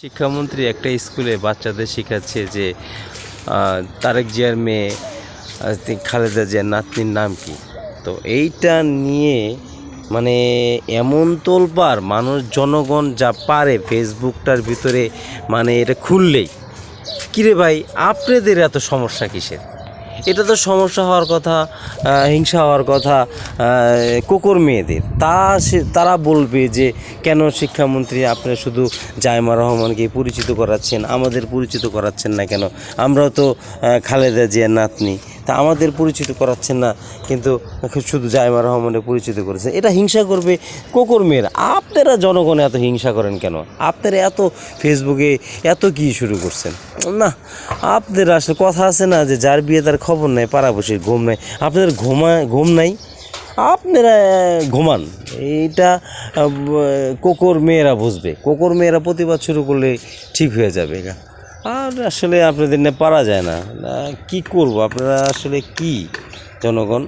শিক্ষামন্ত্রী একটা স্কুলে বাচ্চাদের শেখাচ্ছে যে তারেক জিয়ার মেয়ে খালেদা জিয়ার নাতনির নাম কি। তো এইটা নিয়ে মানে এমন তোলপাড়, মানুষ জনগণ যা পারে ফেসবুকটার ভিতরে মানে এটা খুললেই, কিরে ভাই আপনাদের এত সমস্যা কিসের? এটা তো সমস্যা হওয়ার কথা, হিংসা হওয়ার কথা কোকর মেয়েদের। তারা বলবে যে কেন শিক্ষামন্ত্রী আপনারা শুধু জাইমা রহমানকে পরিচিত করাচ্ছেন, আমাদের পরিচিত করাচ্ছেন না কেন? আমরাও তো খালেদা জিয়ার নাতনি, তা আমাদের পরিচিত করাচ্ছেন না, কিন্তু শুধু জাইমা রহমানের পরিচিত করেছেন। এটা হিংসা করবে কোকর মেয়ের। আপনারা জনগণ এত হিংসা করেন কেন? আপনারা এত ফেসবুকে এত কি শুরু করছেন? না, আপনাদের আসলে কথা আছে না যে যার বিয়ে তার খবর নাই, পাড়াবসির ঘুম নাই। আপনাদের ঘুম নাই, আপনারা ঘুমান। এইটা কোকর মেয়েরা বুঝবে। কোকর মেয়েরা প্রতিবাদ শুরু করলে ঠিক হয়ে যাবে। আর আসলে আপনাদের নিয়ে পারা যায় না, কি করব? আপনারা আসলে কি জনগণ?